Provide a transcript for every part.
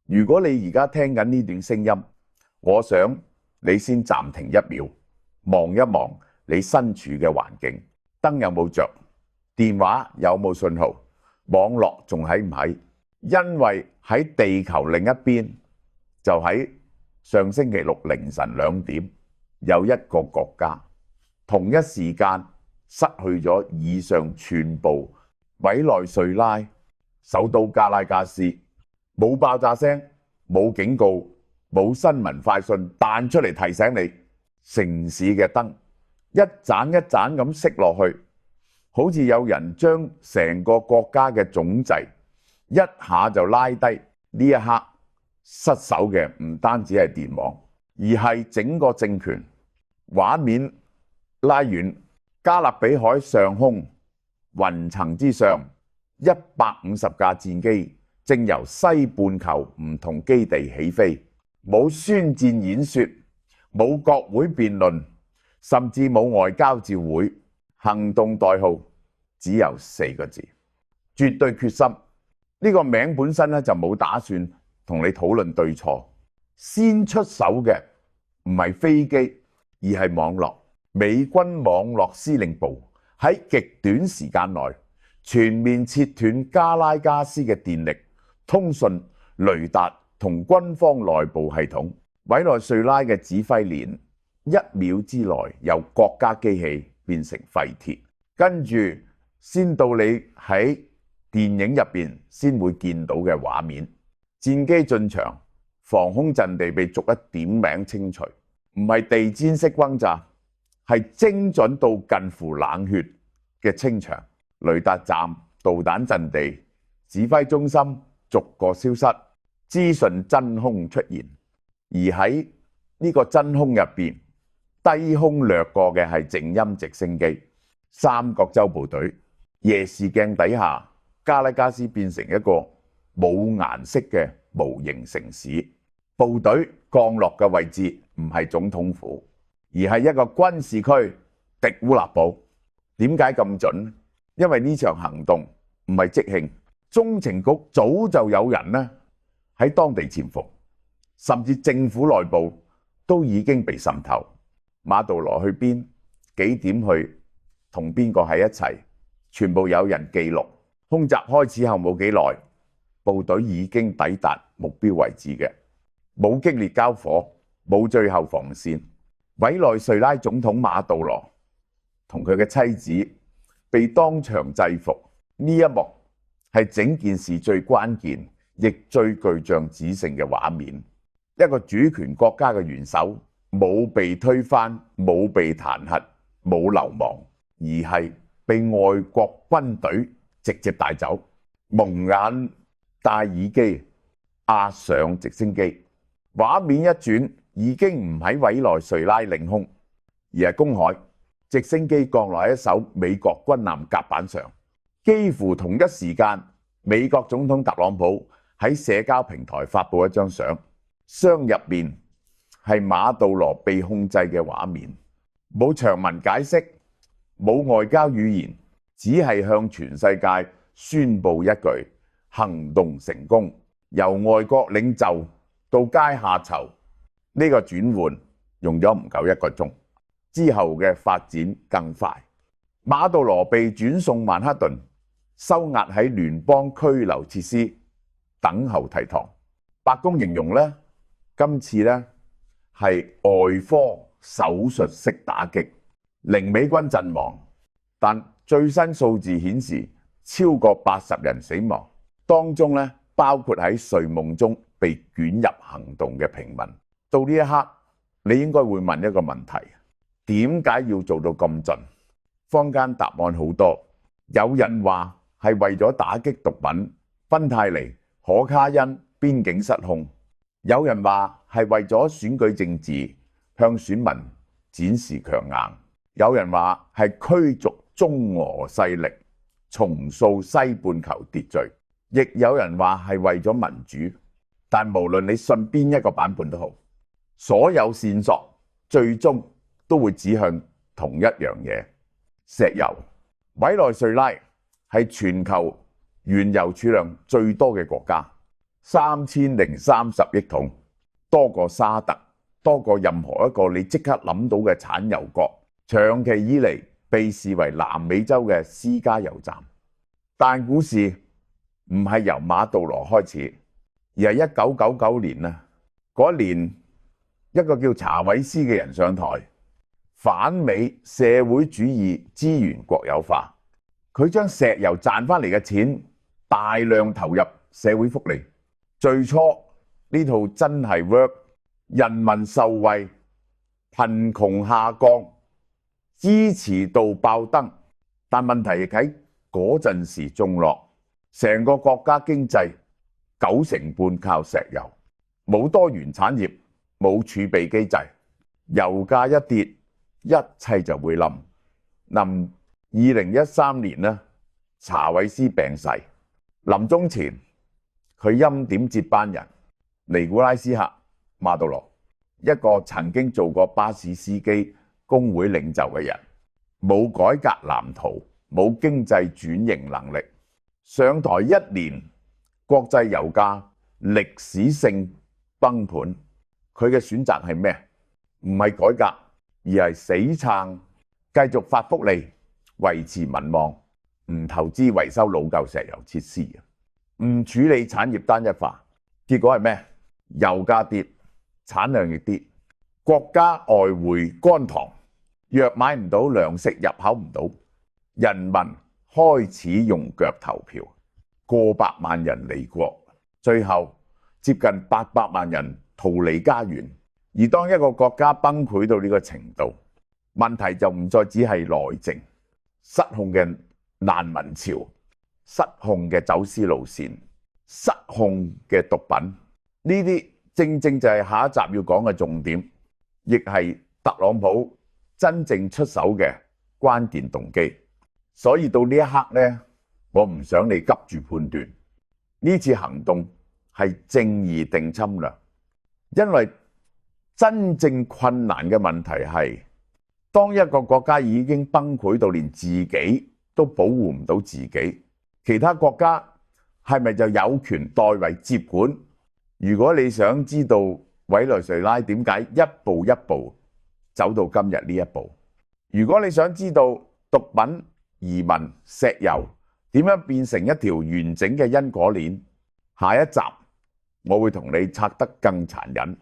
如果你而家聽緊呢段聲音，我想你先暫停一秒，望一望你身處嘅環境，燈有冇着，電話有冇信號，網絡仲喺唔喺？因為喺地球另一邊，就喺上星期六凌晨2點，有一個國家同一時間失去咗以上全部委內瑞拉首都加拉加斯，冇爆炸聲，冇警告，冇新聞快訊彈出嚟提醒你，城市嘅燈一盞一盞咁熄落去，好似有人將成個國家嘅總掣一下就拉低。呢一刻失守嘅唔單止係電網，而係整個政權。畫面拉遠，加勒比海上空雲層之上，150架戰機正由西半球唔同基地起飛，冇宣戰演說，冇國會辯論，甚至冇外交照會，行動代號只有4個字：絕對決心。呢個名本身咧就冇打算同你討論對錯，先出手嘅唔係飛機，而係網絡。美軍網絡司令部喺極短時間內全面切斷加拉加斯嘅電力、通訊、雷達同軍方內部系統。委內瑞拉嘅指揮鏈1秒之內由國家機器變成廢鐵，跟住先到你喺電影入邊先會見到嘅畫面。戰機進場，防空陣地被逐一點名清除，唔係地毯式轟炸，係精準到近乎冷血嘅清場。雷達站、導彈陣地、指揮中心逐個消失，資訊真空出現。而喺呢個真空入邊，低空掠過嘅係靜音直升機、三角洲部隊。夜視鏡底下，加拉加斯變成一個冇顏色嘅無形城市。部隊降落嘅位置唔係總統府，而係一個軍事區迪烏納堡。點解咁準？因為呢場行動唔係即興，中情局早就有人呢喺當地潛伏，甚至政府內部都已經被滲透。馬杜羅去邊，幾點去，同邊個喺一齊，全部有人記錄。空襲開始後冇幾耐，部隊已經抵達目標位置嘅，冇激烈交火，冇最後防線。委內瑞拉總統馬杜羅同佢嘅妻子被當場制服，呢一幕係整件事最關鍵亦最具象指性嘅畫面。一個主權國家嘅元首冇被推翻，冇被彈劾，冇流亡，而係被外國軍隊直接帶走。蒙眼戴耳機押上直升機，畫面一轉，已經唔喺委內瑞拉領空，而係公海。直升機降落喺一艘美國軍艦甲板上，幾乎同一時間，美國總統特朗普喺社交平台發布一張相，相入面係馬杜羅被控制嘅畫面，冇長文解釋，冇外交語言，只係向全世界宣布一句：行動成功。由外國領袖到階下囚，呢個轉換用咗唔夠1個鐘。之後嘅發展更快，馬杜羅被轉送曼克頓，收押喺聯邦拘留設施等候提堂。白宮形容呢，今次呢係外科手術式打擊，令美軍陣亡，但最新數字顯示超過80人死亡，當中呢包括喺睡夢中被捲入行動嘅平民。到呢一刻，你應該會問一個問題：點解要做到咁盡？坊間答案好多，有人話係為咗打擊毒品、芬太尼、可卡因邊境失控；有人話係為咗選舉政治，向選民展示強硬；有人話係驅逐中俄勢力，重塑西半球秩序；亦有人話係為咗民主。但無論你信邊一個版本都好，所有線索最終都會指向同一樣嘢：石油。委內瑞拉係全球原油儲量最多嘅國家， 3030億桶，多過沙特，多過任何一個你即刻諗到嘅產油國。長期以嚟被視為南美洲嘅私家油站。但故事唔係由馬杜羅開始，而係1999年啊，嗰一年一個叫查韋斯嘅人上台，反美社會主義資源國有化。佢將石油賺翻嚟嘅錢大量投入社會福利。最初呢套真係 work， 人民受惠，貧窮下降，支持度爆燈。但問題係喺嗰陣時種落，成個國家經濟90%靠石油，冇多元產業，冇儲備機制，油價一跌，一切就會冧。2013年呢，查韋斯病逝，臨終前佢欽點接班人尼古拉斯克馬杜羅，一個曾經做過巴士司機、工會領袖嘅人，冇改革藍圖，冇經濟轉型能力。上台1年，國際油價歷史性崩盤。佢嘅選擇係咩？唔係改革，而係死撐，繼續發福利，維持民望，唔投資維修老舊石油設施，唔處理產業單一化。結果係咩？油價跌，產量亦跌，國家外匯乾塘，藥買唔到，糧食入口唔到，人民開始用腳投票，過百萬人離國，最後接近800萬人逃離家園。而當一個國家崩潰到呢個程度，問題就唔再只係內政，失控嘅難民潮，失控嘅走私路線，失控嘅毒品，呢啲正正就係下一集要講嘅重點，亦係特朗普真正出手嘅關鍵動機。所以到呢一刻呢，我唔想你急住判斷呢次行動係正義定侵略，因為真正困難嘅問題係，當一個國家已經崩潰到連自己都保護唔到自己，其他國家係咪就有權代為接管？如果你想知道委內瑞拉點解一步一步走到今日呢一步，如果你想知道毒品、移民、石油點樣變成一條完整嘅因果鏈，下一集我會同你拆得更殘忍。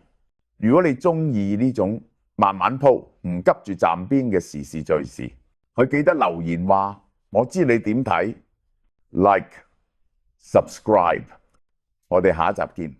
如果你中意呢種慢慢鋪，唔急住站邊嘅時事敘事，佢記得留言話我知你點睇，like subscribe，我哋下一集見。